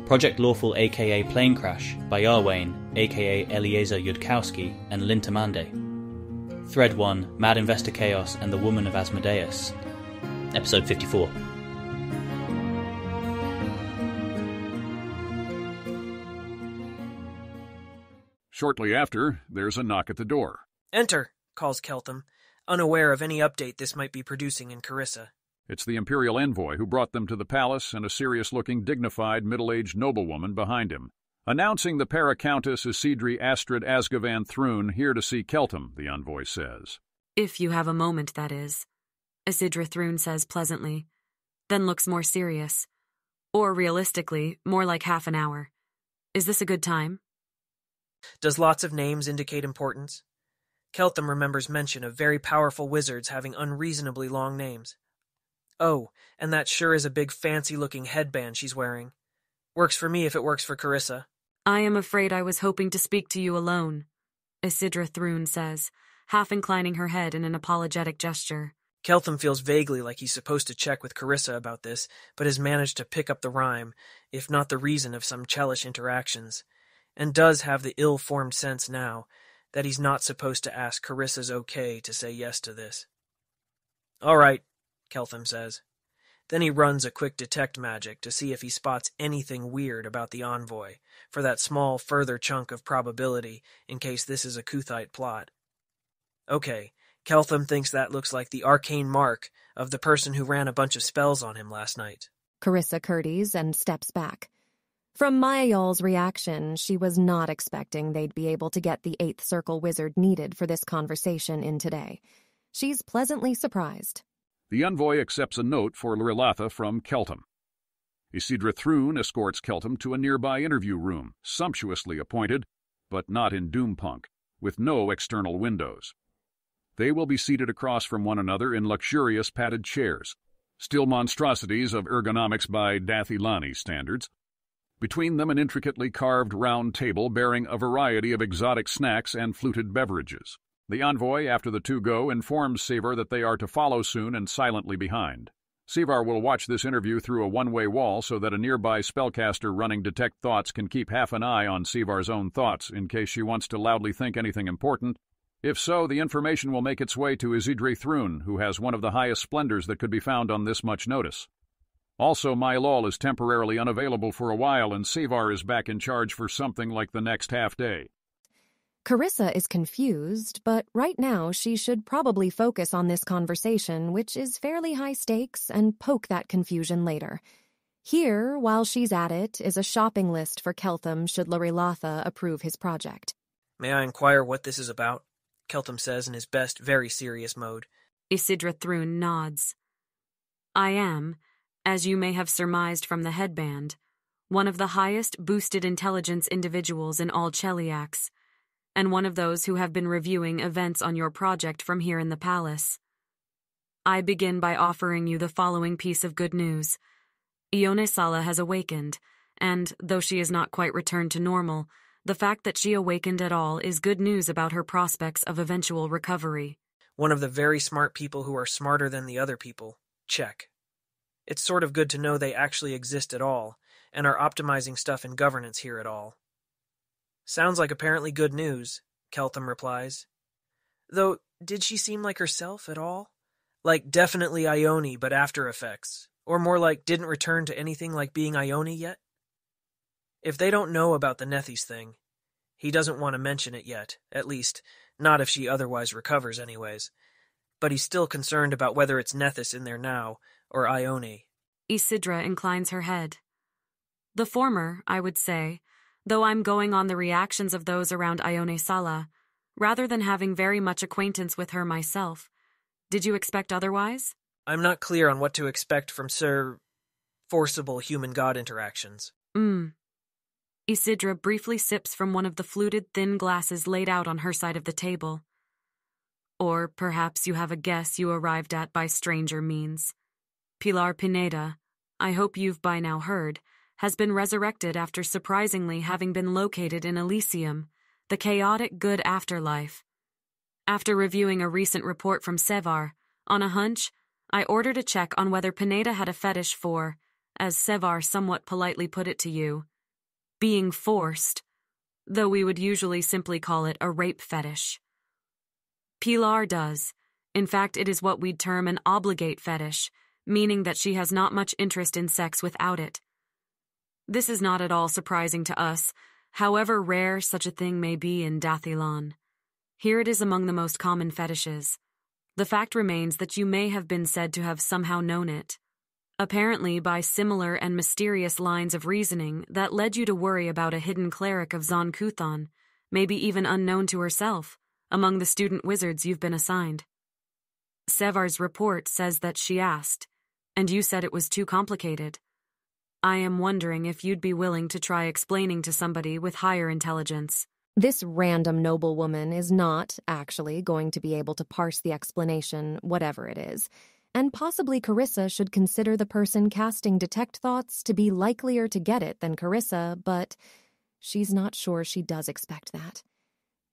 Project Lawful aka Planecrash by Yarwain aka Eliezer Yudkowsky and Lintamande. Thread 1, Mad Investor Chaos and the Woman of Asmodeus. Episode 54. Shortly after, there's a knock at the door. "Enter," calls Keltham, unaware of any update this might be producing in Carissa. It's the Imperial envoy who brought them to the palace and a serious-looking, dignified, middle-aged noblewoman behind him. Announcing the Para-Countess Isidre Astrid Asgavan Thrune here to see Keltham, the envoy says. If you have a moment, that is, Isidre Thrune says pleasantly, then looks more serious. Or realistically, more like half an hour. Is this a good time? Does lots of names indicate importance? Keltham remembers mention of very powerful wizards having unreasonably long names. Oh, and that sure is a big fancy-looking headband she's wearing. Works for me if it works for Carissa. I am afraid I was hoping to speak to you alone, Isidre Thrune says, half inclining her head in an apologetic gesture. Keltham feels vaguely like he's supposed to check with Carissa about this, but has managed to pick up the rhyme, if not the reason of some chelish interactions, and does have the ill-formed sense now that he's not supposed to ask Carissa's okay to say yes to this. "All right," Keltham says. Then he runs a quick detect magic to see if he spots anything weird about the envoy, for that small further chunk of probability in case this is a Kuthite plot. Okay, Keltham thinks that looks like the arcane mark of the person who ran a bunch of spells on him last night. Carissa curtsies and steps back. From Mayol's reaction, she was not expecting they'd be able to get the 8th Circle wizard needed for this conversation in today. She's pleasantly surprised. The envoy accepts a note for Lrilatha from Keltham. Isidre Thrune escorts Keltham to a nearby interview room, sumptuously appointed, but not in Doompunk, with no external windows. They will be seated across from one another in luxurious padded chairs, still monstrosities of ergonomics by Dathilani standards. Between them an intricately carved round table bearing a variety of exotic snacks and fluted beverages. The envoy, after the two go, informs Sevar that they are to follow soon and silently behind. Sevar will watch this interview through a one-way wall so that a nearby spellcaster running Detect Thoughts can keep half an eye on Sevar's own thoughts in case she wants to loudly think anything important. If so, the information will make its way to Isidre Thrune, who has one of the highest splendors that could be found on this much notice. Also, Mylol is temporarily unavailable for a while, and Sevar is back in charge for something like the next half-day. Carissa is confused, but right now she should probably focus on this conversation, which is fairly high stakes, and poke that confusion later. Here, while she's at it, is a shopping list for Keltham should Lrilatha approve his project. "May I inquire what this is about?" Keltham says in his best, very serious mode. Isidre Thrune nods. I am, as you may have surmised from the headband, one of the highest boosted intelligence individuals in all Cheliax, and one of those who have been reviewing events on your project from here in the palace. I begin by offering you the following piece of good news. Ione Sala has awakened, and, though she is not quite returned to normal, the fact that she awakened at all is good news about her prospects of eventual recovery. One of the very smart people who are smarter than the other people. Check. It's sort of good to know they actually exist at all, and are optimizing stuff in governance here at all. "Sounds like apparently good news," Keltham replies. Though, did she seem like herself at all? Like definitely Ione, but after effects. Or more like didn't return to anything like being Ione yet? If they don't know about the Nethys thing, he doesn't want to mention it yet, at least, not if she otherwise recovers anyways. But he's still concerned about whether it's Nethys in there now, or Ione. Isidre inclines her head. The former, I would say, though I'm going on the reactions of those around Ione Sala, rather than having very much acquaintance with her myself. Did you expect otherwise? I'm not clear on what to expect from forcible human-god interactions. Isidre briefly sips from one of the fluted thin glasses laid out on her side of the table. Or perhaps you have a guess you arrived at by stranger means. Pilar Pineda, I hope you've by now heard, has been resurrected after surprisingly having been located in Elysium, the chaotic good afterlife. After reviewing a recent report from Sevar, on a hunch, I ordered a check on whether Pineda had a fetish for, as Sevar somewhat politely put it to you, being forced, though we would usually simply call it a rape fetish. Pilar does. In fact, it is what we'd term an obligate fetish, meaning that she has not much interest in sex without it. This is not at all surprising to us, however rare such a thing may be in Dathilon. Here it is among the most common fetishes. The fact remains that you may have been said to have somehow known it. Apparently, by similar and mysterious lines of reasoning that led you to worry about a hidden cleric of Zon-Kuthon, maybe even unknown to herself, among the student wizards you've been assigned. Sevar's report says that she asked, and you said it was too complicated. I am wondering if you'd be willing to try explaining to somebody with higher intelligence. This random noblewoman is not, actually, going to be able to parse the explanation, whatever it is, and possibly Carissa should consider the person casting Detect Thoughts to be likelier to get it than Carissa, but she's not sure she does expect that.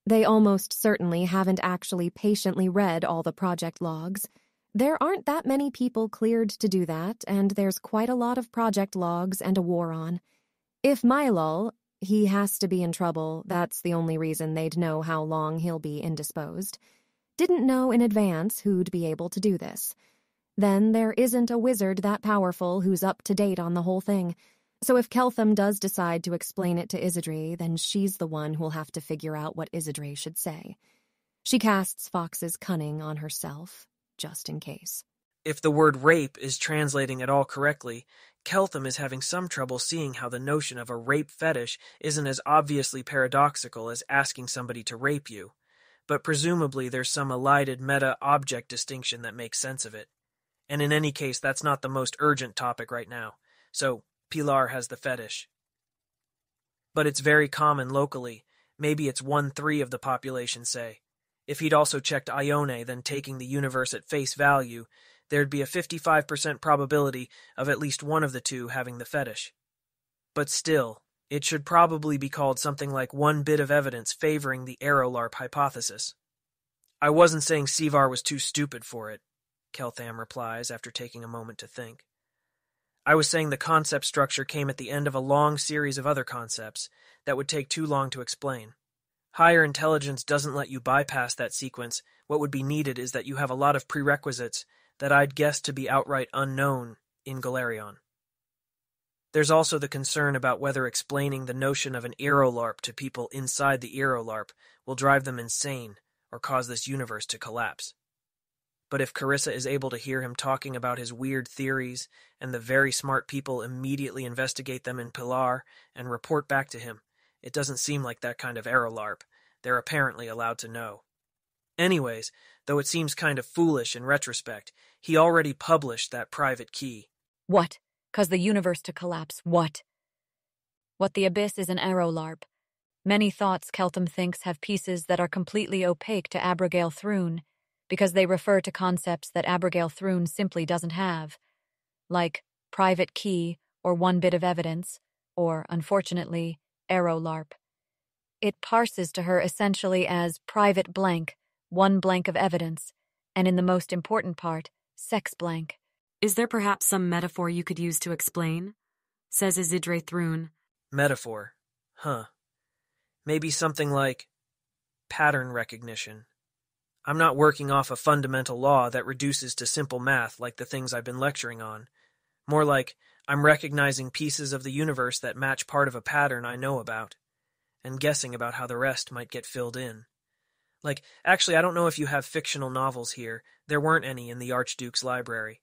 They almost certainly haven't actually patiently read all the project logs. There aren't that many people cleared to do that, and there's quite a lot of project logs and a war on. If Mylul, he has to be in trouble, that's the only reason they'd know how long he'll be indisposed, didn't know in advance who'd be able to do this. Then there isn't a wizard that powerful who's up to date on the whole thing. So if Keltham does decide to explain it to Isidre, then she's the one who'll have to figure out what Isidre should say. She casts Fox's cunning on herself, just in case. If the word rape is translating at all correctly, Keltham is having some trouble seeing how the notion of a rape fetish isn't as obviously paradoxical as asking somebody to rape you. But presumably there's some elided meta-object distinction that makes sense of it. And in any case, that's not the most urgent topic right now. So, Pilar has the fetish. But it's very common locally. Maybe it's 1/3 of the population, say. If he'd also checked Ione, then taking the universe at face value, there'd be a 55% probability of at least one of the two having the fetish. But still, it should probably be called something like one bit of evidence favoring the Aerolarp hypothesis. I wasn't saying Sevar was too stupid for it, Keltham replies after taking a moment to think. I was saying the concept structure came at the end of a long series of other concepts that would take too long to explain. Higher intelligence doesn't let you bypass that sequence. What would be needed is that you have a lot of prerequisites that I'd guess to be outright unknown in Golarion. There's also the concern about whether explaining the notion of an Aerolarp to people inside the Aerolarp will drive them insane or cause this universe to collapse. But if Carissa is able to hear him talking about his weird theories, and the very smart people immediately investigate them in Pilar and report back to him, it doesn't seem like that kind of Aerolarp. They're apparently allowed to know. Anyways, though it seems kind of foolish in retrospect, he already published that private key. What? 'Cause the universe to collapse, what? What the Abyss is an Aerolarp. Many thoughts, Keltham thinks, have pieces that are completely opaque to Abigail Thrune, because they refer to concepts that Abigail Thrune simply doesn't have, like private key or one bit of evidence, or, unfortunately, Aerolarp. It parses to her essentially as private blank, one blank of evidence, and in the most important part, sex blank. Is there perhaps some metaphor you could use to explain? Says Isidre Thrune. Metaphor. Huh. Maybe something like pattern recognition. I'm not working off a fundamental law that reduces to simple math like the things I've been lecturing on. More like I'm recognizing pieces of the universe that match part of a pattern I know about, and guessing about how the rest might get filled in. Like, actually, I don't know if you have fictional novels here. There weren't any in the Archduke's library.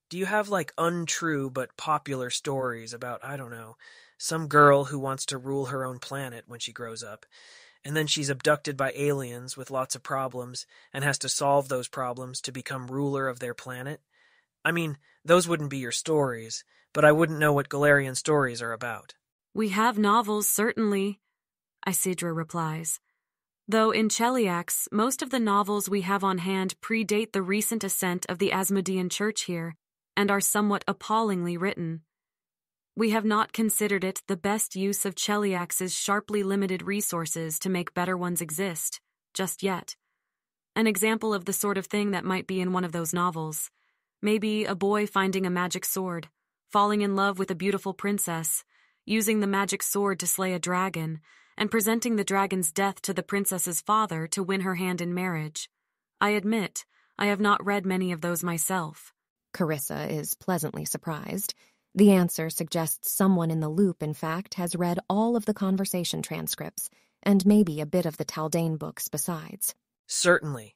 Do you have, like, untrue but popular stories about, I don't know, some girl who wants to rule her own planet when she grows up, and then she's abducted by aliens with lots of problems and has to solve those problems to become ruler of their planet? I mean, those wouldn't be your stories, but I wouldn't know what Golarion stories are about. We have novels, certainly, Isidre replies. Though in Cheliax, most of the novels we have on hand predate the recent ascent of the Asmodean Church here, and are somewhat appallingly written. We have not considered it the best use of Cheliax's sharply limited resources to make better ones exist, just yet. An example of the sort of thing that might be in one of those novels. Maybe a boy finding a magic sword, falling in love with a beautiful princess, using the magic sword to slay a dragon, and presenting the dragon's death to the princess's father to win her hand in marriage. I admit, I have not read many of those myself. Carissa is pleasantly surprised. The answer suggests someone in the loop, in fact, has read all of the conversation transcripts, and maybe a bit of the Taldane books besides. Certainly.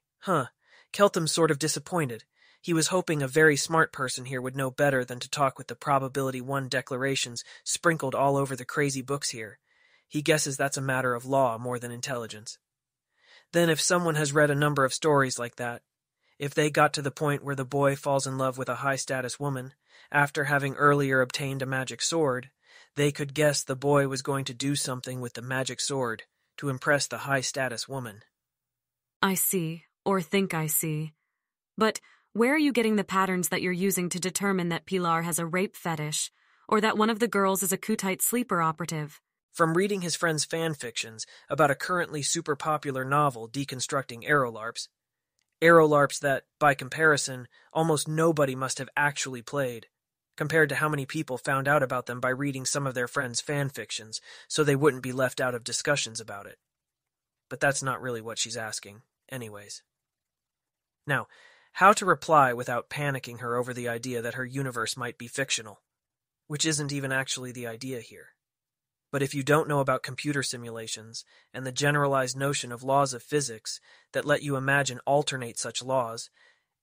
Keltham's sort of disappointed. He was hoping a very smart person here would know better than to talk with the Probability 1 declarations sprinkled all over the crazy books here. He guesses that's a matter of law more than intelligence. Then if someone has read a number of stories like that, if they got to the point where the boy falls in love with a high-status woman, after having earlier obtained a magic sword, they could guess the boy was going to do something with the magic sword to impress the high-status woman. I see, or think I see. But where are you getting the patterns that you're using to determine that Pilar has a rape fetish, or that one of the girls is a Kutite sleeper operative? From reading his friend's fan fictions about a currently super popular novel deconstructing aerolarps. Aerolarps that, by comparison, almost nobody must have actually played, compared to how many people found out about them by reading some of their friends' fan fictions, so they wouldn't be left out of discussions about it. But that's not really what she's asking, anyways. Now, how to reply without panicking her over the idea that her universe might be fictional, which isn't even actually the idea here. But if you don't know about computer simulations and the generalized notion of laws of physics that let you imagine alternate such laws,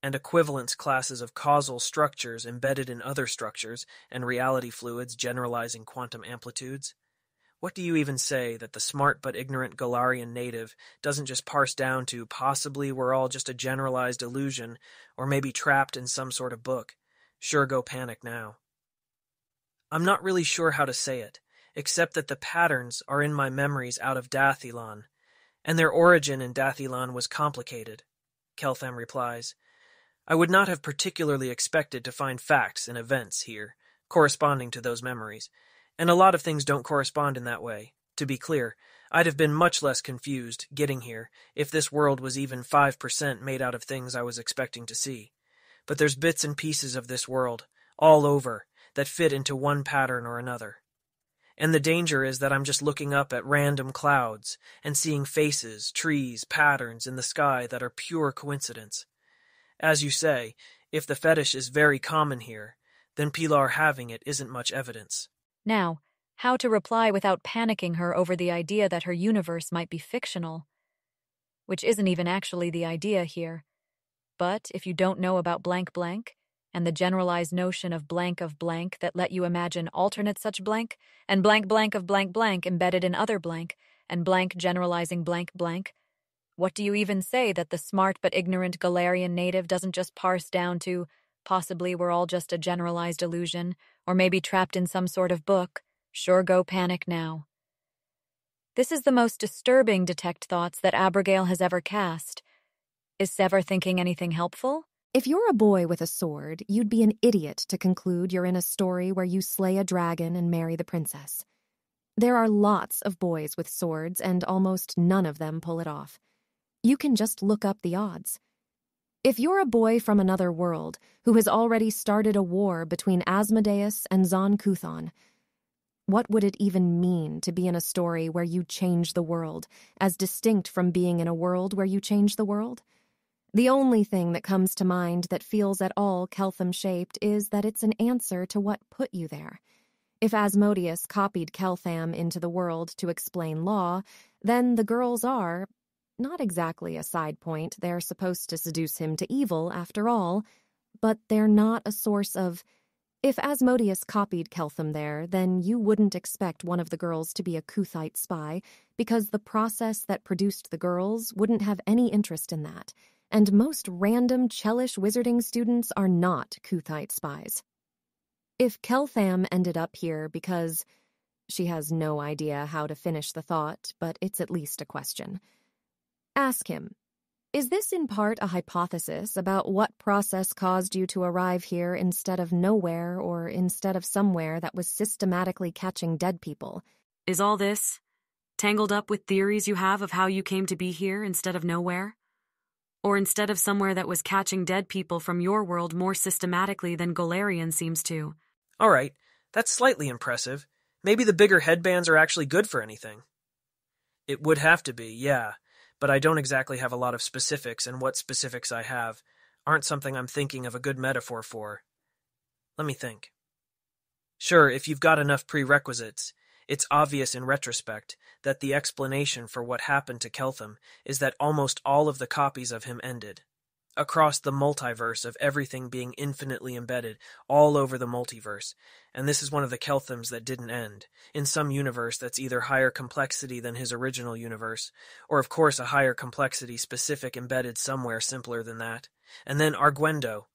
and equivalence classes of causal structures embedded in other structures and reality fluids generalizing quantum amplitudes, what do you even say that the smart but ignorant Galarian native doesn't just parse down to possibly we're all just a generalized illusion or maybe trapped in some sort of book? Sure, go panic now. I'm not really sure how to say it, except that the patterns are in my memories out of Dathilan, and their origin in Dathilan was complicated, Keltham replies. I would not have particularly expected to find facts and events here, corresponding to those memories, and a lot of things don't correspond in that way. To be clear, I'd have been much less confused, getting here, if this world was even 5% made out of things I was expecting to see. But there's bits and pieces of this world, all over, that fit into one pattern or another. And the danger is that I'm just looking up at random clouds and seeing faces, trees, patterns in the sky that are pure coincidence. As you say, if the fetish is very common here, then Pilar having it isn't much evidence. Now, how to reply without panicking her over the idea that her universe might be fictional, which isn't even actually the idea here. But if you don't know about blank blank, and the generalized notion of blank that let you imagine alternate such blank, and blank of blank embedded in other blank, and blank generalizing blank, what do you even say that the smart but ignorant Galarian native doesn't just parse down to possibly we're all just a generalized illusion, or maybe trapped in some sort of book? Sure, go panic now. This is the most disturbing detect thoughts that Abigail has ever cast. Is Sever thinking anything helpful? If you're a boy with a sword, you'd be an idiot to conclude you're in a story where you slay a dragon and marry the princess. There are lots of boys with swords, and almost none of them pull it off. You can just look up the odds. If you're a boy from another world who has already started a war between Asmodeus and Zon Kuthon, what would it even mean to be in a story where you change the world, as distinct from being in a world where you change the world? The only thing that comes to mind that feels at all Keltham-shaped is that it's an answer to what put you there. If Asmodeus copied Keltham into the world to explain law, then the girls are, not exactly a side point, they're supposed to seduce him to evil after all, but they're not a source of... If Asmodeus copied Keltham there, then you wouldn't expect one of the girls to be a Kuthite spy, because the process that produced the girls wouldn't have any interest in that. And most random Chelish wizarding students are not Kuthite spies. If Keltham ended up here because... She has no idea how to finish the thought, but it's at least a question. Ask him, is this in part a hypothesis about what process caused you to arrive here instead of nowhere or instead of somewhere that was systematically catching dead people? Is all this tangled up with theories you have of how you came to be here instead of nowhere? Or instead of somewhere that was catching dead people from your world more systematically than Golarion seems to? All right, that's slightly impressive. Maybe the bigger headbands are actually good for anything. It would have to be, yeah, but I don't exactly have a lot of specifics, and what specifics I have aren't something I'm thinking of a good metaphor for. Let me think. Sure, if you've got enough prerequisites, it's obvious in retrospect that the explanation for what happened to Keltham is that almost all of the copies of him ended. Across the multiverse of everything being infinitely embedded all over the multiverse, and this is one of the Kelthams that didn't end. In some universe that's either higher complexity than his original universe, or of course a higher complexity specific embedded somewhere simpler than that. And then Arguendo.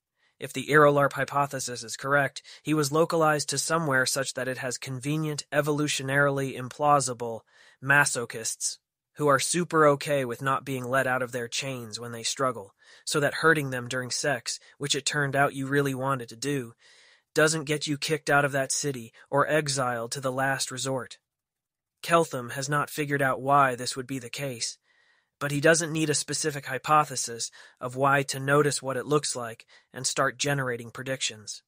If the Aerolarp hypothesis is correct, he was localized to somewhere such that it has convenient, evolutionarily implausible masochists who are super okay with not being let out of their chains when they struggle, so that hurting them during sex, which it turned out you really wanted to do, doesn't get you kicked out of that city or exiled to the last resort. Keltham has not figured out why this would be the case, but he doesn't need a specific hypothesis of why to notice what it looks like and start generating predictions.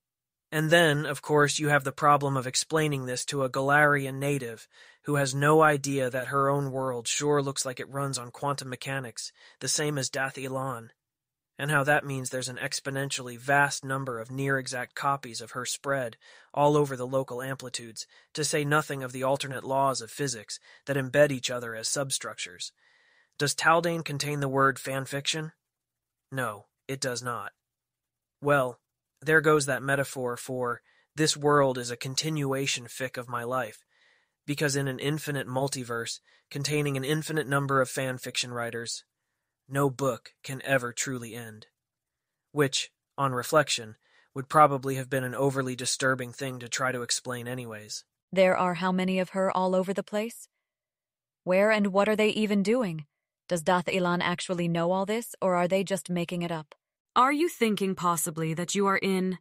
And then, of course, you have the problem of explaining this to a Galarian native who has no idea that her own world sure looks like it runs on quantum mechanics, the same as Dath-Ilan, and how that means there's an exponentially vast number of near-exact copies of her spread all over the local amplitudes, to say nothing of the alternate laws of physics that embed each other as substructures. Does Taldane contain the word fanfiction? No, it does not. Well, there goes that metaphor for this world is a continuation fic of my life, because in an infinite multiverse containing an infinite number of fan fiction writers, no book can ever truly end. Which, on reflection, would probably have been an overly disturbing thing to try to explain anyways. There are how many of her all over the place? Where and what are they even doing? Does Dath-Ilan actually know all this, or are they just making it up? Are you thinking possibly that you are in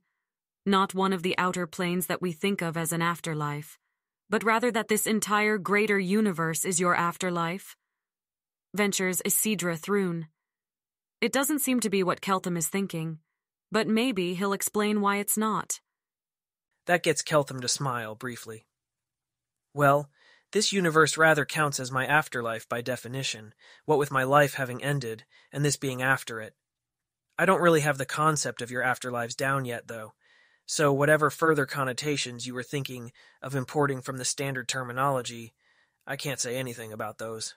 not one of the outer planes that we think of as an afterlife, but rather that this entire greater universe is your afterlife? Ventures Isidre Thrune. It doesn't seem to be what Keltham is thinking, but maybe he'll explain why it's not. That gets Keltham to smile briefly. Well, this universe rather counts as my afterlife by definition, what with my life having ended, and this being after it. I don't really have the concept of your afterlives down yet, though, so whatever further connotations you were thinking of importing from the standard terminology, I can't say anything about those.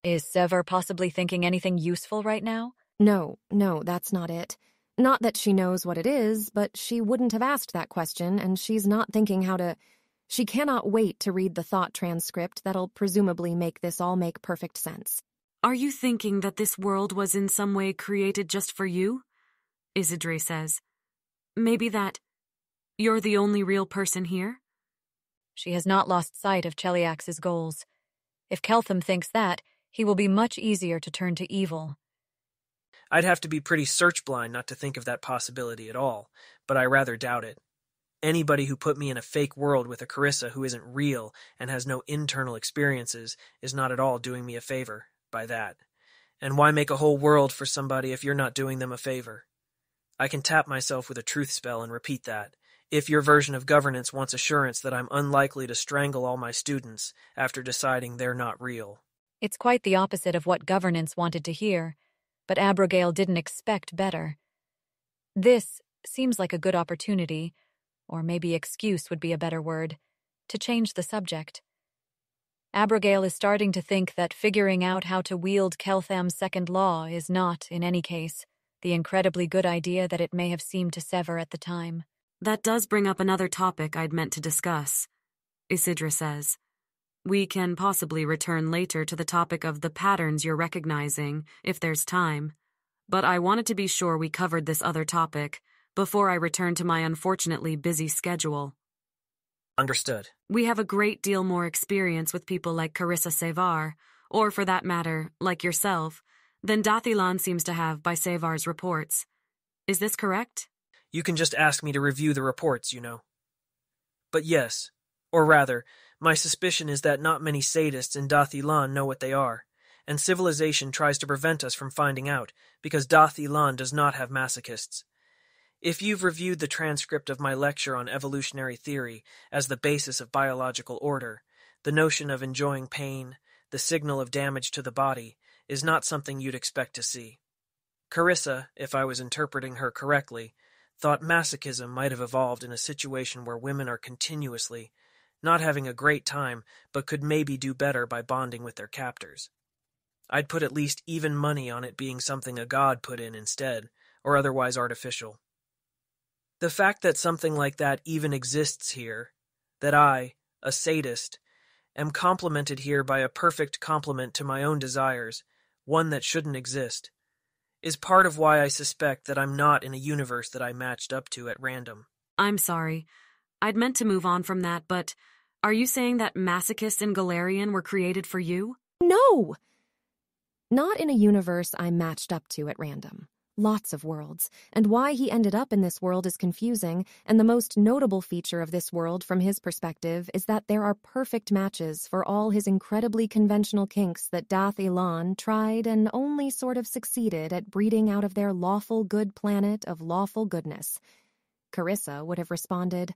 Is Sever possibly thinking anything useful right now? No, that's not it. Not that she knows what it is, but she wouldn't have asked that question, and she's not thinking how to... She cannot wait to read the thought transcript that'll presumably make this all make perfect sense. Are you thinking that this world was in some way created just for you? Isidre says. Maybe that you're the only real person here? She has not lost sight of Cheliax's goals. If Keltham thinks that, he will be much easier to turn to evil. I'd have to be pretty search-blind not to think of that possibility at all, but I rather doubt it. Anybody who put me in a fake world with a Carissa who isn't real and has no internal experiences is not at all doing me a favor by that. And why make a whole world for somebody if you're not doing them a favor? I can tap myself with a truth spell and repeat that. If your version of governance wants assurance that I'm unlikely to strangle all my students after deciding they're not real. It's quite the opposite of what governance wanted to hear, but Abigail didn't expect better. This seems like a good opportunity, or maybe excuse would be a better word, to change the subject. Abigail is starting to think that figuring out how to wield Keltham's second law is not, in any case, the incredibly good idea that it may have seemed to Sever at the time. That does bring up another topic I'd meant to discuss, Isidre says. We can possibly return later to the topic of the patterns you're recognizing, if there's time, but I wanted to be sure we covered this other topic before I return to my unfortunately busy schedule. Understood. We have a great deal more experience with people like Carissa Sevar, or for that matter, like yourself, than Dath-Ilan seems to have by Sevar's reports. Is this correct? You can just ask me to review the reports, you know. But yes, or rather, my suspicion is that not many sadists in Dath-Ilan know what they are, and civilization tries to prevent us from finding out, because Dath-Ilan does not have masochists. If you've reviewed the transcript of my lecture on evolutionary theory as the basis of biological order, the notion of enjoying pain, the signal of damage to the body, is not something you'd expect to see. Carissa, if I was interpreting her correctly, thought masochism might have evolved in a situation where women are continuously, not having a great time, but could maybe do better by bonding with their captors. I'd put at least even money on it being something a god put in instead, or otherwise artificial. The fact that something like that even exists here, that I, a sadist, am complimented here by a perfect complement to my own desires, one that shouldn't exist, is part of why I suspect that I'm not in a universe that I matched up to at random. I'm sorry. I'd meant to move on from that, but are you saying that masochists in Galarian were created for you? No! Not in a universe I matched up to at random. Lots of worlds, and why he ended up in this world is confusing, and the most notable feature of this world from his perspective is that there are perfect matches for all his incredibly conventional kinks that Dath Ilan tried and only sort of succeeded at breeding out of their lawful good planet of lawful goodness. Carissa would have responded,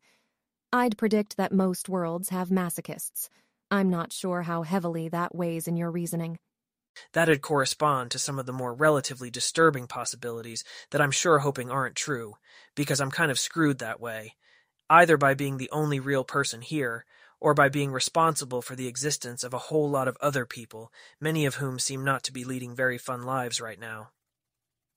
I'd predict that most worlds have masochists. I'm not sure how heavily that weighs in your reasoning. That'd correspond to some of the more relatively disturbing possibilities that I'm sure hoping aren't true, because I'm kind of screwed that way, either by being the only real person here, or by being responsible for the existence of a whole lot of other people, many of whom seem not to be leading very fun lives right now.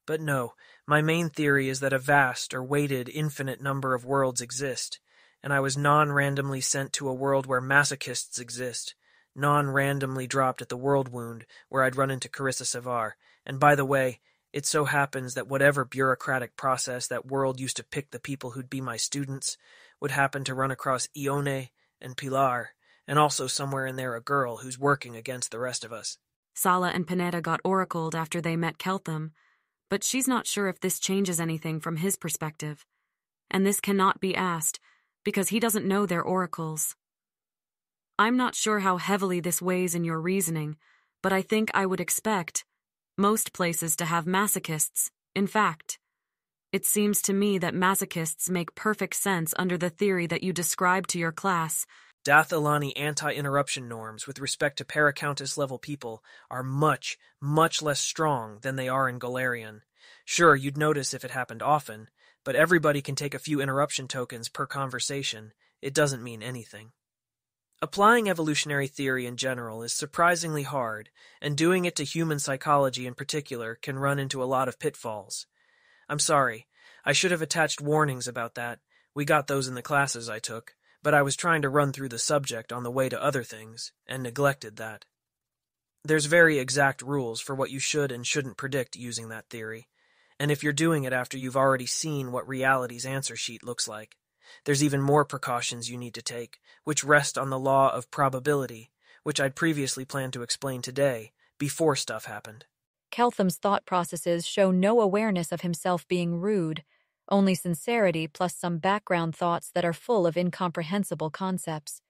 But no, my main theory is that a vast or weighted infinite number of worlds exist, and I was non-randomly sent to a world where masochists exist, non-randomly dropped at the world wound where I'd run into Carissa Savar, and by the way, it so happens that whatever bureaucratic process that world used to pick the people who'd be my students would happen to run across Ione and Pilar, and also somewhere in there a girl who's working against the rest of us. Sala and Pineda got oracled after they met Keltham, but she's not sure if this changes anything from his perspective, and this cannot be asked, because he doesn't know their oracles. I'm not sure how heavily this weighs in your reasoning, but I think I would expect most places to have masochists. In fact, it seems to me that masochists make perfect sense under the theory that you described to your class. Dath Ilani anti-interruption norms with respect to Paracountess-level people are much, much less strong than they are in Galarian. Sure, you'd notice if it happened often, but everybody can take a few interruption tokens per conversation. It doesn't mean anything. Applying evolutionary theory in general is surprisingly hard, and doing it to human psychology in particular can run into a lot of pitfalls. I'm sorry, I should have attached warnings about that. We got those in the classes I took, but I was trying to run through the subject on the way to other things, and neglected that. There's very exact rules for what you should and shouldn't predict using that theory, and if you're doing it after you've already seen what reality's answer sheet looks like, there's even more precautions you need to take, which rest on the law of probability, which I'd previously planned to explain today, before stuff happened. Keltham's thought processes show no awareness of himself being rude, only sincerity plus some background thoughts that are full of incomprehensible concepts.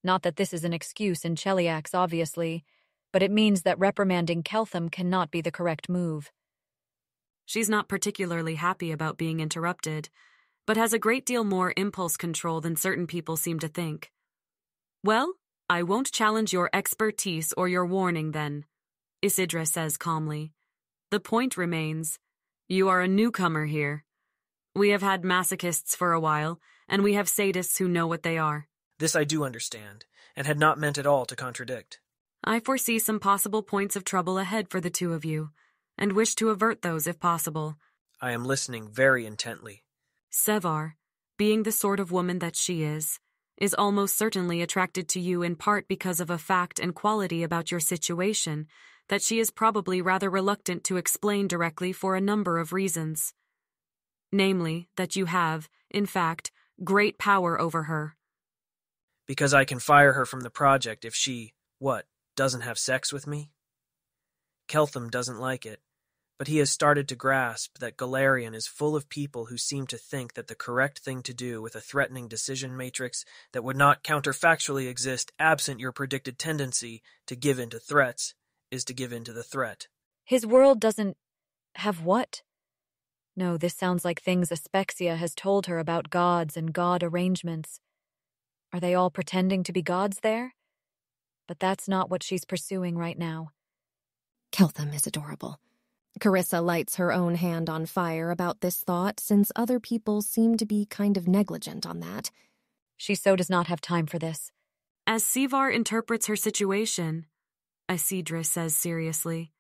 Not that this is an excuse in Cheliax, obviously, but it means that reprimanding Keltham cannot be the correct move. She's not particularly happy about being interrupted, but has a great deal more impulse control than certain people seem to think. Well, I won't challenge your expertise or your warning then, Isidre says calmly. The point remains, you are a newcomer here. We have had masochists for a while, and we have sadists who know what they are. This I do understand, and had not meant at all to contradict. I foresee some possible points of trouble ahead for the two of you, and wish to avert those if possible. I am listening very intently. Sevar, being the sort of woman that she is almost certainly attracted to you in part because of a fact and quality about your situation that she is probably rather reluctant to explain directly for a number of reasons. Namely, that you have, in fact, great power over her. Because I can fire her from the project if she, doesn't have sex with me? Keltham doesn't like it, but he has started to grasp that Galarian is full of people who seem to think that the correct thing to do with a threatening decision matrix that would not counterfactually exist absent your predicted tendency to give in to threats is to give in to the threat. His world doesn't have what? No, this sounds like things Aspexia has told her about gods and god arrangements. Are they all pretending to be gods there? But that's not what she's pursuing right now. Keltham is adorable. Carissa lights her own hand on fire about this thought, since other people seem to be kind of negligent on that. She so does not have time for this. As Sivar interprets her situation, Isidre says seriously,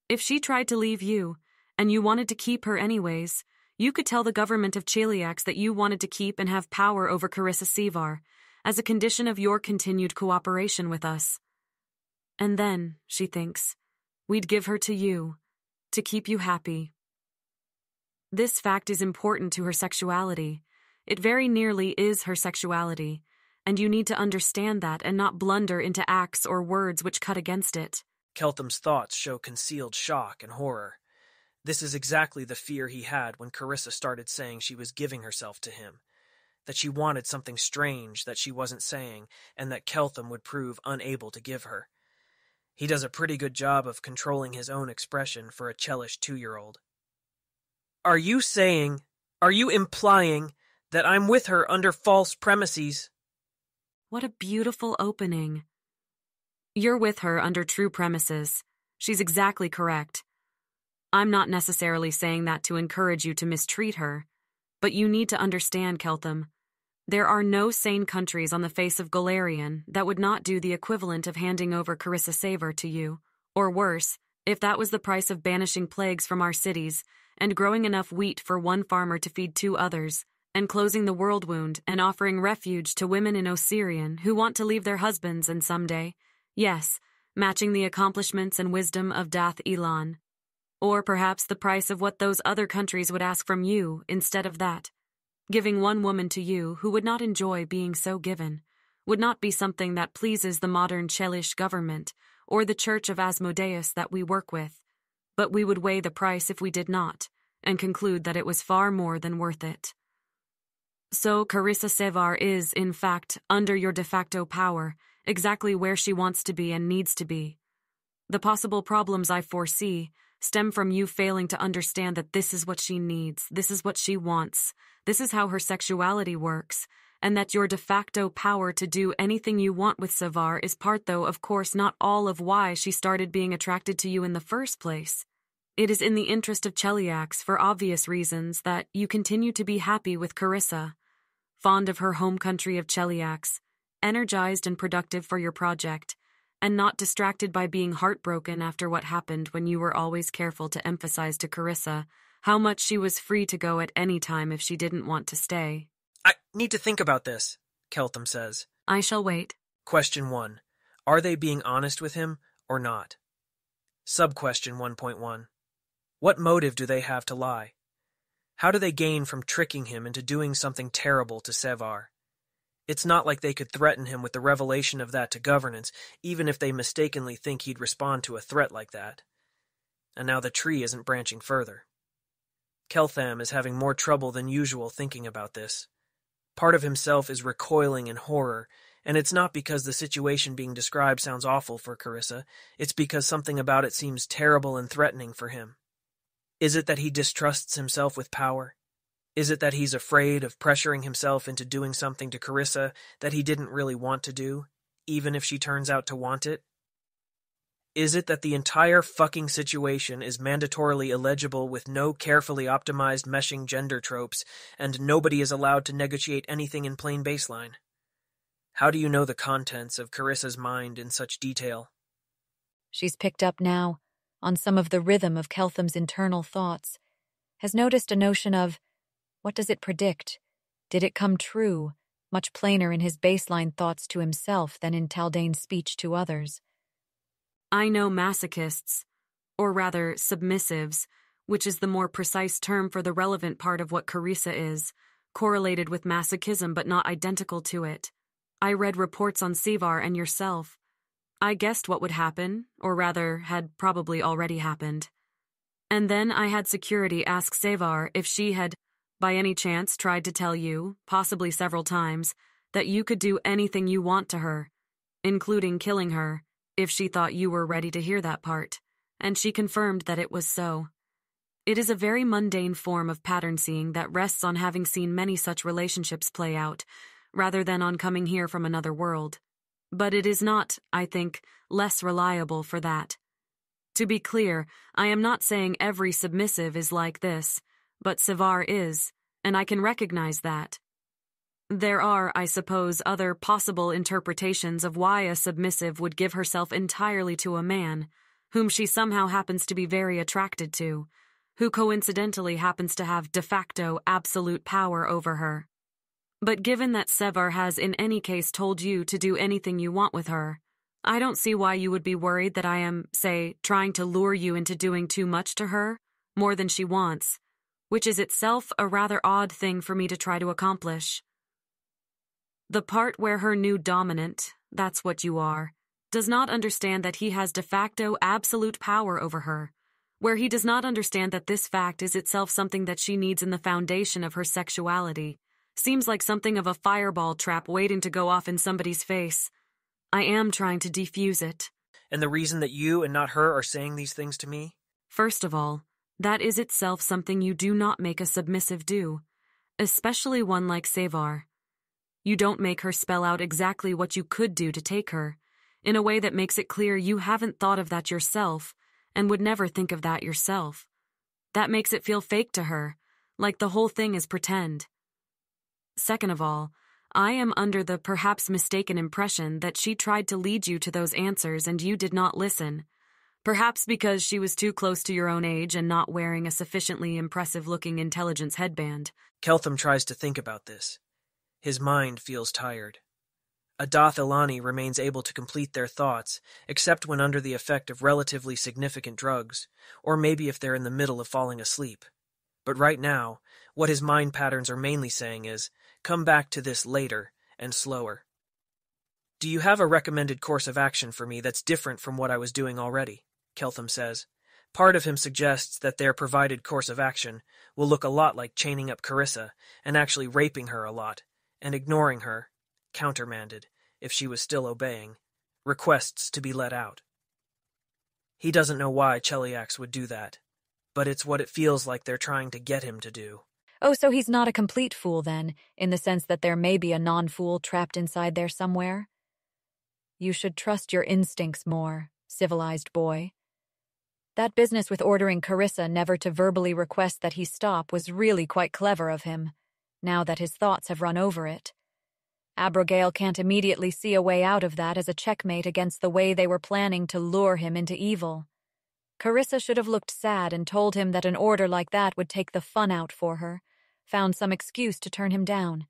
if she tried to leave you, and you wanted to keep her anyways, you could tell the government of Cheliax that you wanted to keep and have power over Carissa Sivar, as a condition of your continued cooperation with us. And then, she thinks, we'd give her to you, to keep you happy. This fact is important to her sexuality. It very nearly is her sexuality, and you need to understand that and not blunder into acts or words which cut against it. Keltham's thoughts show concealed shock and horror. This is exactly the fear he had when Carissa started saying she was giving herself to him, that she wanted something strange that she wasn't saying, and that Keltham would prove unable to give her. He does a pretty good job of controlling his own expression for a Chelish 2-year-old. Are you implying that I'm with her under false premises? What a beautiful opening. You're with her under true premises. She's exactly correct. I'm not necessarily saying that to encourage you to mistreat her, but you need to understand, Keltham. There are no sane countries on the face of Golarion that would not do the equivalent of handing over Carissa Saver to you, or worse, if that was the price of banishing plagues from our cities, and growing enough wheat for one farmer to feed 2 others, and closing the world wound and offering refuge to women in Osirian who want to leave their husbands and someday, yes, matching the accomplishments and wisdom of Dath Elan. Or perhaps the price of what those other countries would ask from you instead of that. Giving one woman to you who would not enjoy being so given would not be something that pleases the modern Chelish government or the Church of Asmodeus that we work with, but we would weigh the price if we did not, and conclude that it was far more than worth it. So Carissa Sevar is, in fact, under your de facto power, exactly where she wants to be and needs to be. The possible problems I foresee stem from you failing to understand that this is what she needs, this is what she wants, this is how her sexuality works, and that your de facto power to do anything you want with Sevar is part, though, of course, not all of why she started being attracted to you in the first place. It is in the interest of Cheliax, for obvious reasons, that you continue to be happy with Carissa, fond of her home country of Cheliax, energized and productive for your project, and not distracted by being heartbroken after what happened when you were always careful to emphasize to Carissa how much she was free to go at any time if she didn't want to stay. I need to think about this, Keltham says. I shall wait. Question 1. Are they being honest with him or not? Sub-question 1.1. What motive do they have to lie? How do they gain from tricking him into doing something terrible to Sevar? It's not like they could threaten him with the revelation of that to governance, even if they mistakenly think he'd respond to a threat like that. And now the tree isn't branching further. Keltham is having more trouble than usual thinking about this. Part of himself is recoiling in horror, and it's not because the situation being described sounds awful for Carissa, it's because something about it seems terrible and threatening for him. Is it that he distrusts himself with power? Is it that he's afraid of pressuring himself into doing something to Carissa that he didn't really want to do, even if she turns out to want it? Is it that the entire fucking situation is mandatorily illegible with no carefully optimized meshing gender tropes, and nobody is allowed to negotiate anything in plain baseline? How do you know the contents of Carissa's mind in such detail? She's picked up now on some of the rhythm of Keltham's internal thoughts, has noticed a notion of, what does it predict? Did it come true? Much plainer in his baseline thoughts to himself than in Taldane's speech to others. I know masochists, or rather submissives, which is the more precise term for the relevant part of what Carissa is, correlated with masochism but not identical to it. I read reports on Sevar and yourself. I guessed what would happen, or rather, had probably already happened. And then I had security ask Sevar if she had, by any chance, tried to tell you, possibly several times, that you could do anything you want to her, including killing her, if she thought you were ready to hear that part, and she confirmed that it was so. It is a very mundane form of pattern seeing that rests on having seen many such relationships play out, rather than on coming here from another world. But it is not, I think, less reliable for that. To be clear, I am not saying every submissive is like this, but Sevar is, and I can recognize that. There are, I suppose, other possible interpretations of why a submissive would give herself entirely to a man, whom she somehow happens to be very attracted to, who coincidentally happens to have de facto absolute power over her. But given that Sevar has in any case told you to do anything you want with her, I don't see why you would be worried that I am, say, trying to lure you into doing too much to her, more than she wants, which is itself a rather odd thing for me to try to accomplish. The part where her new dominant, that's what you are, does not understand that he has de facto absolute power over her, where he does not understand that this fact is itself something that she needs in the foundation of her sexuality, seems like something of a fireball trap waiting to go off in somebody's face. I am trying to defuse it. And the reason that you and not her are saying these things to me? First of all, that is itself something you do not make a submissive do, especially one like Sevar. You don't make her spell out exactly what you could do to take her, in a way that makes it clear you haven't thought of that yourself, and would never think of that yourself. That makes it feel fake to her, like the whole thing is pretend. Second of all, I am under the perhaps mistaken impression that she tried to lead you to those answers and you did not listen, perhaps because she was too close to your own age and not wearing a sufficiently impressive-looking intelligence headband. Keltham tries to think about this. His mind feels tired. Adath Ilani remains able to complete their thoughts, except when under the effect of relatively significant drugs, or maybe if they're in the middle of falling asleep. But right now, what his mind patterns are mainly saying is, come back to this later, and slower. Do you have a recommended course of action for me that's different from what I was doing already? Keltham says. Part of him suggests that their provided course of action will look a lot like chaining up Carissa and actually raping her a lot, and ignoring her, countermanded, if she was still obeying, requests to be let out. He doesn't know why Cheliax would do that, but it's what it feels like they're trying to get him to do. Oh, so he's not a complete fool then, in the sense that there may be a non-fool trapped inside there somewhere? You should trust your instincts more, civilized boy. That business with ordering Carissa never to verbally request that he stop was really quite clever of him, now that his thoughts have run over it. Abigail can't immediately see a way out of that as a checkmate against the way they were planning to lure him into evil. Carissa should have looked sad and told him that an order like that would take the fun out for her, found some excuse to turn him down.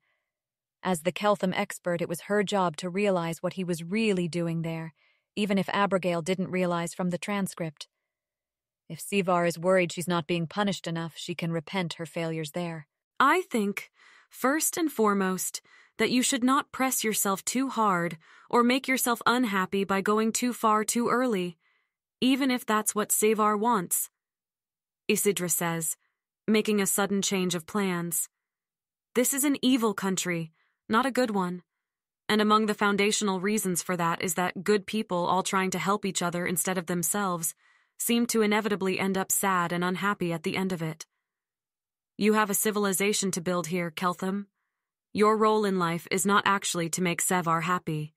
As the Keltham expert, it was her job to realize what he was really doing there, even if Abigail didn't realize from the transcript. If Sevar is worried she's not being punished enough, she can repent her failures there. I think, first and foremost, that you should not press yourself too hard or make yourself unhappy by going too far too early, even if that's what Sevar wants. Isidre says, making a sudden change of plans. This is an evil country, not a good one. And among the foundational reasons for that is that good people all trying to help each other instead of themselves seem to inevitably end up sad and unhappy at the end of it. You have a civilization to build here, Keltham. Your role in life is not actually to make Sevar happy.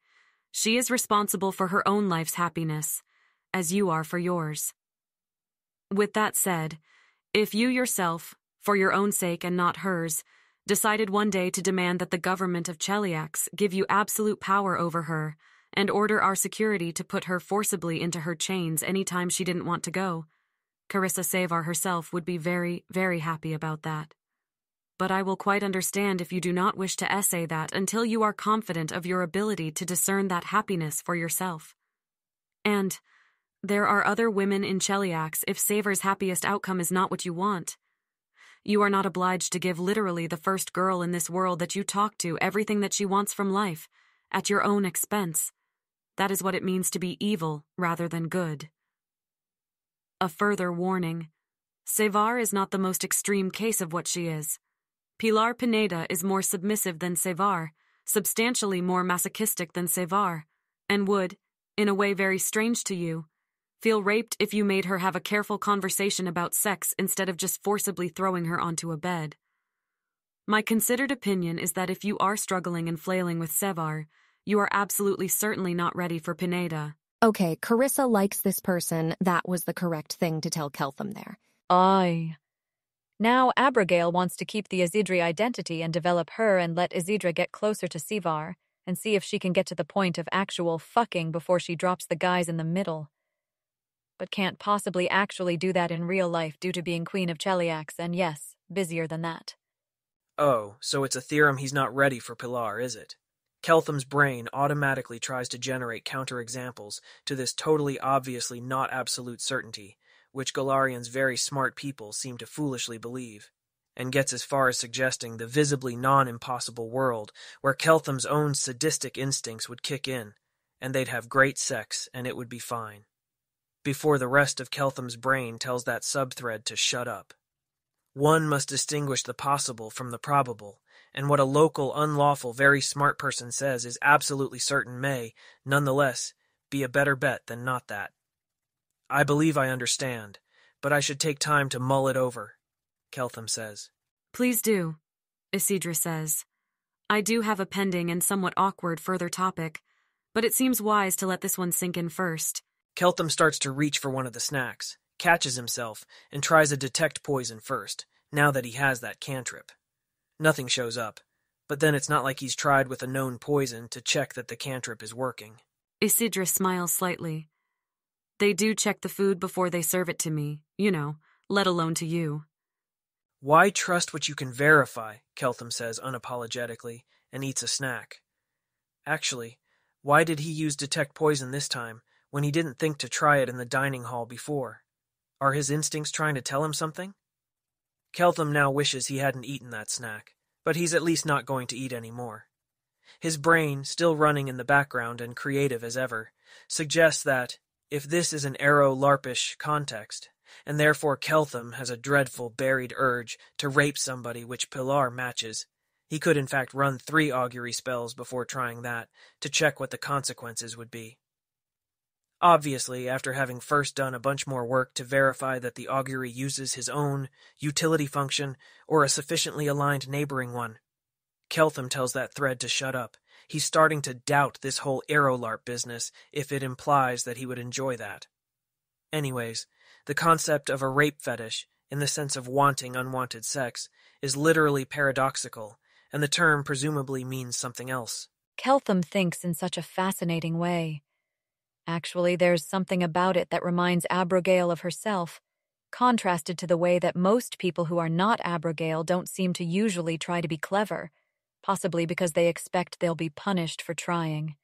She is responsible for her own life's happiness, as you are for yours. With that said, if you yourself, for your own sake and not hers, decided one day to demand that the government of Cheliax give you absolute power over her and order our security to put her forcibly into her chains any time she didn't want to go, Carissa Sevar herself would be very, very happy about that. But I will quite understand if you do not wish to essay that until you are confident of your ability to discern that happiness for yourself. And there are other women in Cheliax if Sevar's happiest outcome is not what you want. You are not obliged to give literally the first girl in this world that you talk to everything that she wants from life, at your own expense. That is what it means to be evil rather than good. A further warning. Sevar is not the most extreme case of what she is. Pilar Pineda is more submissive than Sevar, substantially more masochistic than Sevar, and would, in a way very strange to you, Feel raped if you made her have a careful conversation about sex instead of just forcibly throwing her onto a bed. My considered opinion is that if you are struggling and flailing with Sevar, you are absolutely certainly not ready for Pineda. Okay, Carissa likes this person. That was the correct thing to tell Keltham there. Aye. Now Abigail wants to keep the Isidre identity and develop her and let Isidre get closer to Sevar and see if she can get to the point of actual fucking before she drops the guys in the middle. But can't possibly actually do that in real life due to being Queen of Cheliax and yes, busier than that. Oh, so it's a theorem he's not ready for Pilar, is it? Keltham's brain automatically tries to generate counterexamples to this totally obviously not absolute certainty, which Galarian's very smart people seem to foolishly believe, and gets as far as suggesting the visibly non-impossible world where Keltham's own sadistic instincts would kick in, and they'd have great sex and it would be fine, before the rest of Keltham's brain tells that subthread to shut up. One must distinguish the possible from the probable, and what a local, unlawful, very smart person says is absolutely certain may, nonetheless, be a better bet than not that. I believe I understand, but I should take time to mull it over, Keltham says. Please do, Isidre says. I do have a pending and somewhat awkward further topic, but it seems wise to let this one sink in first. Keltham starts to reach for one of the snacks, catches himself, and tries a detect poison first, now that he has that cantrip. Nothing shows up, but then it's not like he's tried with a known poison to check that the cantrip is working. Isidre smiles slightly. They do check the food before they serve it to me, let alone to you. Why trust what you can verify, Keltham says unapologetically, and eats a snack. Actually, why did he use detect poison this time, when he didn't think to try it in the dining hall before? Are his instincts trying to tell him something? Keltham now wishes he hadn't eaten that snack, but he's at least not going to eat any more. His brain, still running in the background and creative as ever, suggests that, if this is an arrow-larpish context, and therefore Keltham has a dreadful buried urge to rape somebody which Pilar matches, he could in fact run 3 augury spells before trying that, to check what the consequences would be. Obviously, after having first done a bunch more work to verify that the augury uses his own utility function or a sufficiently aligned neighboring one, Keltham tells that thread to shut up. He's starting to doubt this whole arrowlarp business if it implies that he would enjoy that. Anyways, the concept of a rape fetish, in the sense of wanting unwanted sex, is literally paradoxical, and the term presumably means something else. Keltham thinks in such a fascinating way. Actually, there's something about it that reminds Abigail of herself, contrasted to the way that most people who are not Abigail don't seem to usually try to be clever, possibly because they expect they'll be punished for trying.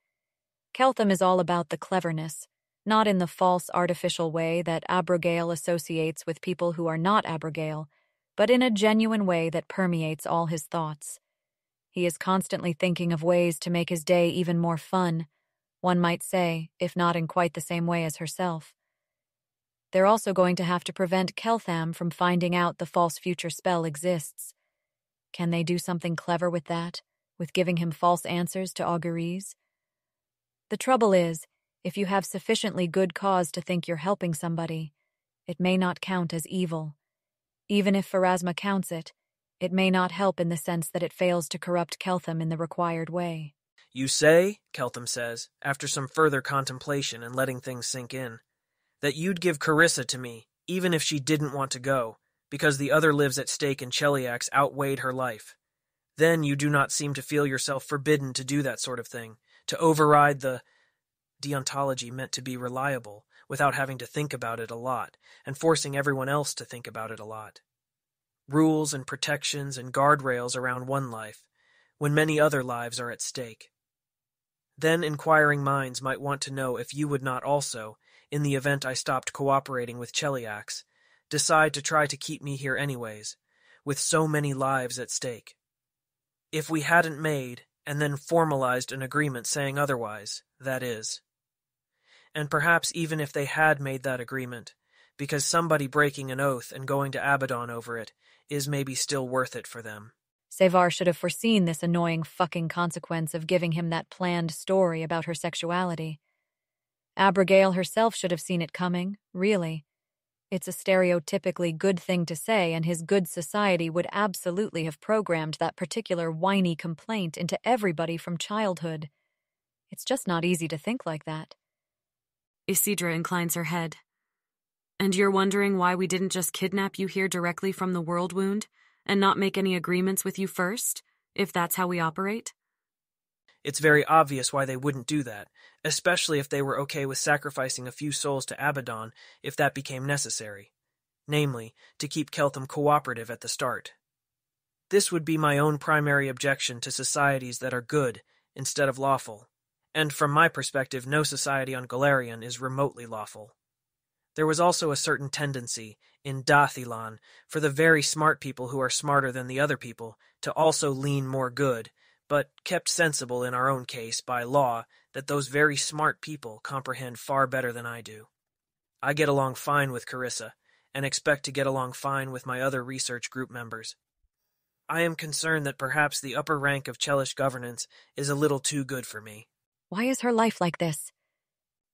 Keltham is all about the cleverness, not in the false artificial way that Abigail associates with people who are not Abigail, but in a genuine way that permeates all his thoughts. He is constantly thinking of ways to make his day even more fun, one might say, if not in quite the same way as herself. They're also going to have to prevent Keltham from finding out the false future spell exists. Can they do something clever with that, with giving him false answers to auguries? The trouble is, if you have sufficiently good cause to think you're helping somebody, it may not count as evil. Even if Pharasma counts it, it may not help in the sense that it fails to corrupt Keltham in the required way. You say, Keltham says, after some further contemplation and letting things sink in, that you'd give Carissa to me, even if she didn't want to go, because the other lives at stake in Cheliax outweighed her life. Then you do not seem to feel yourself forbidden to do that sort of thing, to override the deontology meant to be reliable, without having to think about it a lot, and forcing everyone else to think about it a lot. Rules and protections and guardrails around one life, when many other lives are at stake. Then inquiring minds might want to know if you would not also, in the event I stopped cooperating with Cheliax, decide to try to keep me here anyways, with so many lives at stake. If we hadn't made, and then formalized an agreement saying otherwise, that is. And perhaps even if they had made that agreement, because somebody breaking an oath and going to Abaddon over it is maybe still worth it for them. Sevar should have foreseen this annoying fucking consequence of giving him that planned story about her sexuality. Abigail herself should have seen it coming, really. It's a stereotypically good thing to say, and his good society would absolutely have programmed that particular whiny complaint into everybody from childhood. It's just not easy to think like that. Isidre inclines her head. And you're wondering why we didn't just kidnap you here directly from the world wound and not make any agreements with you first, if that's how we operate? It's very obvious why they wouldn't do that, especially if they were okay with sacrificing a few souls to Abaddon if that became necessary. Namely, to keep Keltham cooperative at the start. This would be my own primary objection to societies that are good instead of lawful, and from my perspective no society on Golarion is remotely lawful. There was also a certain tendency, in Dathilan, for the very smart people who are smarter than the other people to also lean more good, but kept sensible in our own case by law that those very smart people comprehend far better than I do. I get along fine with Carissa, and expect to get along fine with my other research group members. I am concerned that perhaps the upper rank of Chelish governance is a little too good for me. Why is her life like this?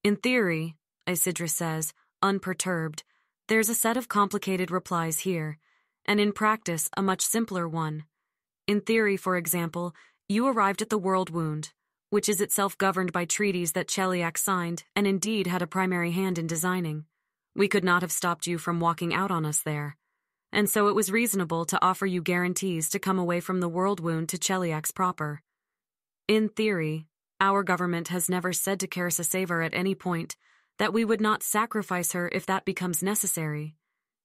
In theory, Isidre says, unperturbed, there's a set of complicated replies here, and in practice a much simpler one. In theory, for example, you arrived at the World Wound, which is itself governed by treaties that Cheliax signed and indeed had a primary hand in designing. We could not have stopped you from walking out on us there, and so it was reasonable to offer you guarantees to come away from the World Wound to Cheliax proper. In theory, our government has never said to Carissa Saver at any point that we would not sacrifice her if that becomes necessary.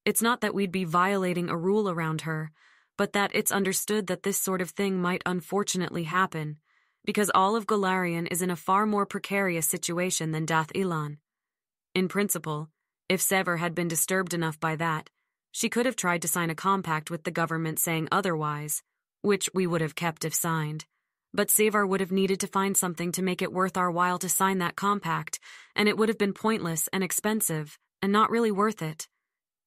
It's not that we'd be violating a rule around her, but that it's understood that this sort of thing might unfortunately happen, because all of Golarion is in a far more precarious situation than Dath Ilan. In principle, if Sever had been disturbed enough by that, she could have tried to sign a compact with the government saying otherwise, which we would have kept if signed. But Sevar would have needed to find something to make it worth our while to sign that compact, and it would have been pointless and expensive, and not really worth it.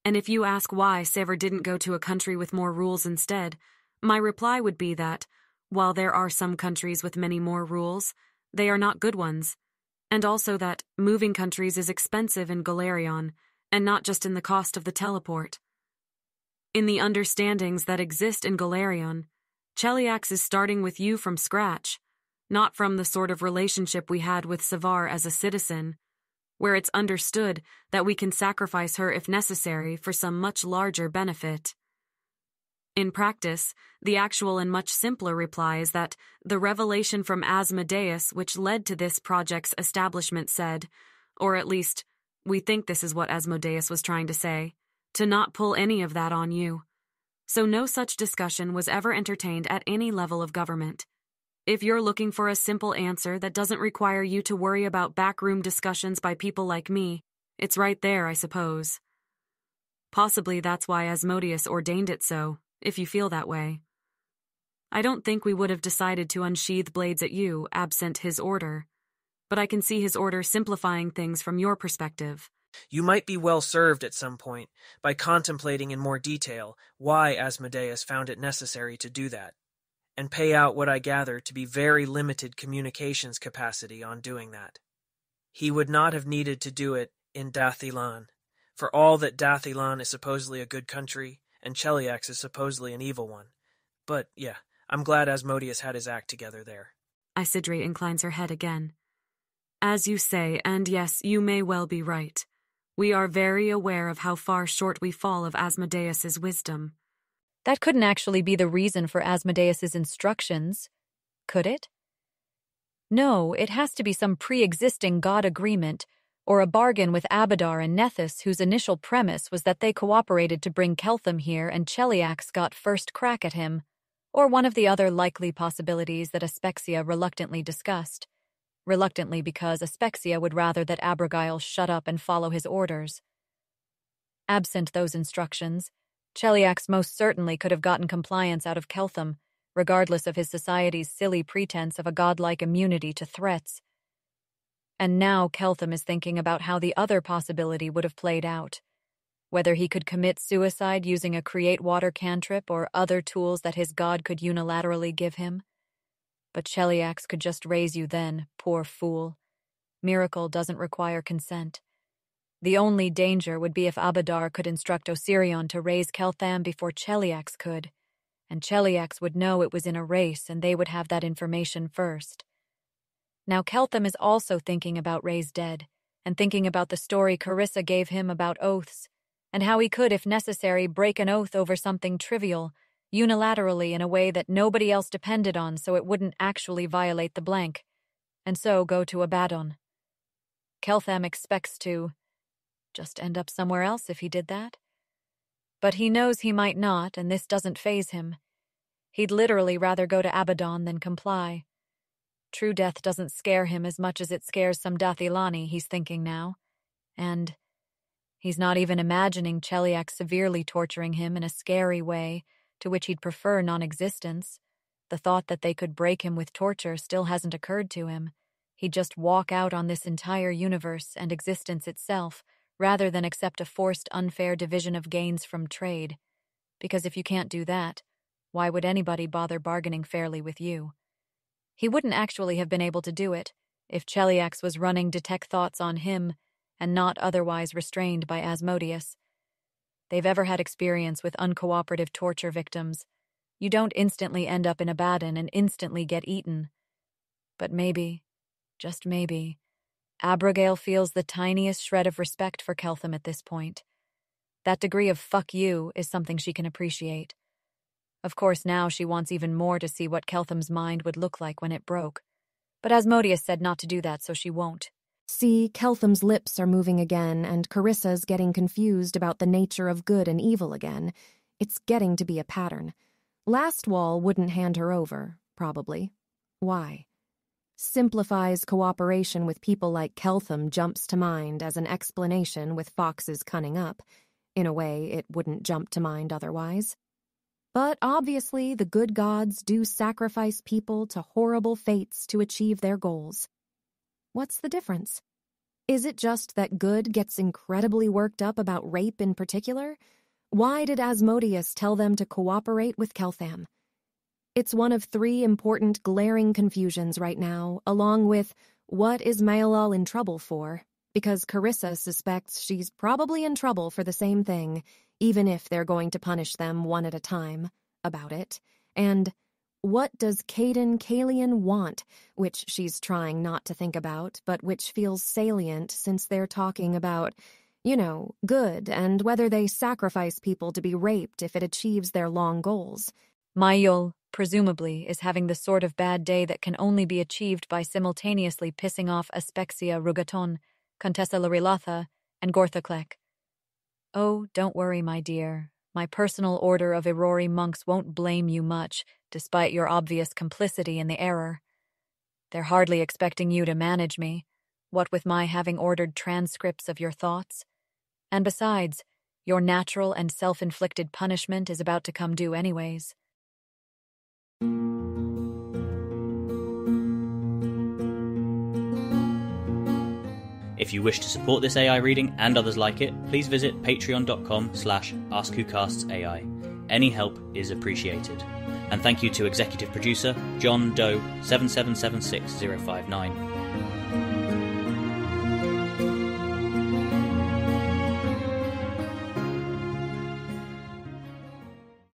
And if you ask why Sever didn't go to a country with more rules instead, my reply would be that, while there are some countries with many more rules, they are not good ones, and also that moving countries is expensive in Golarion, and not just in the cost of the teleport. In the understandings that exist in Golarion, Cheliax is starting with you from scratch, not from the sort of relationship we had with Sevar as a citizen, where it's understood that we can sacrifice her if necessary for some much larger benefit. In practice, the actual and much simpler reply is that the revelation from Asmodeus which led to this project's establishment said, or at least, we think this is what Asmodeus was trying to say, to not pull any of that on you. So no such discussion was ever entertained at any level of government. If you're looking for a simple answer that doesn't require you to worry about backroom discussions by people like me, it's right there, I suppose. Possibly that's why Asmodeus ordained it so, if you feel that way. I don't think we would have decided to unsheath blades at you, absent his order. But I can see his order simplifying things from your perspective. You might be well served at some point by contemplating in more detail why Asmodeus found it necessary to do that, and pay out what I gather to be very limited communications capacity on doing that. He would not have needed to do it in Dathilan, for all that Dathilan is supposedly a good country, and Cheliax is supposedly an evil one. But, yeah, I'm glad Asmodeus had his act together there. Isidre inclines her head again. As you say, and yes, you may well be right. We are very aware of how far short we fall of Asmodeus's wisdom. That couldn't actually be the reason for Asmodeus's instructions, could it? No, it has to be some pre-existing god agreement, or a bargain with Abadar and Nethys whose initial premise was that they cooperated to bring Keltham here and Cheliax got first crack at him, or one of the other likely possibilities that Aspexia reluctantly discussed. Reluctantly because Aspexia would rather that Abigail shut up and follow his orders. Absent those instructions, Cheliax most certainly could have gotten compliance out of Keltham, regardless of his society's silly pretense of a godlike immunity to threats. And now Keltham is thinking about how the other possibility would have played out, whether he could commit suicide using a create water cantrip or other tools that his god could unilaterally give him. But Cheliax could just raise you then, poor fool. miracle doesn't require consent. The only danger would be if Abadar could instruct Osirion to raise Keltham before Cheliax could, and Cheliax would know it was in a race and they would have that information first. Now Keltham is also thinking about Ray's dead, and thinking about the story Carissa gave him about oaths, and how he could, if necessary, break an oath over something trivial, unilaterally in a way that nobody else depended on so it wouldn't actually violate the blank, and so go to Abaddon. Keltham expects to just end up somewhere else if he did that. But he knows he might not, and this doesn't faze him. He'd literally rather go to Abaddon than comply. True death doesn't scare him as much as it scares some Dathilani, he's thinking now. And he's not even imagining Cheliax severely torturing him in a scary way, to which he'd prefer non-existence. The thought that they could break him with torture still hasn't occurred to him. He'd just walk out on this entire universe and existence itself, rather than accept a forced, unfair division of gains from trade. Because if you can't do that, why would anybody bother bargaining fairly with you? He wouldn't actually have been able to do it if Cheliax was running detect thoughts on him and not otherwise restrained by Asmodeus. They've ever had experience with uncooperative torture victims. You don't instantly end up in Abaddon and instantly get eaten. But maybe, just maybe, Abigail feels the tiniest shred of respect for Keltham at this point. That degree of fuck you is something she can appreciate. Of course, now she wants even more to see what Keltham's mind would look like when it broke. But Asmodeus said not to do that, so she won't. See, Keltham's lips are moving again, and Carissa's getting confused about the nature of good and evil again. It's getting to be a pattern. Last Wall wouldn't hand her over, probably. Why? Simplifies cooperation with people like Keltham jumps to mind as an explanation with Fox's cunning up. In a way, it wouldn't jump to mind otherwise. But obviously, the good gods do sacrifice people to horrible fates to achieve their goals. What's the difference? Is it just that good gets incredibly worked up about rape in particular? Why did Asmodeus tell them to cooperate with Keltham? It's one of 3 important glaring confusions right now, along with what is Maelol in trouble for, because Carissa suspects she's probably in trouble for the same thing, even if they're going to punish them one at a time about it. And what does Kalian want, which she's trying not to think about, but which feels salient since they're talking about, good, and whether they sacrifice people to be raped if it achieves their long goals. Mayol, presumably, is having the sort of bad day that can only be achieved by simultaneously pissing off Aspexia Rugaton, Contessa Lorilatha, and Gorthaklek. Oh, don't worry, my dear. My personal order of Irori monks won't blame you much, despite your obvious complicity in the error. They're hardly expecting you to manage me, what with my having ordered transcripts of your thoughts. And besides, your natural and self-inflicted punishment is about to come due anyways. If you wish to support this AI reading and others like it, please visit patreon.com/AskWhoCastsAI. Any help is appreciated. And thank you to executive producer John Doe 7776059.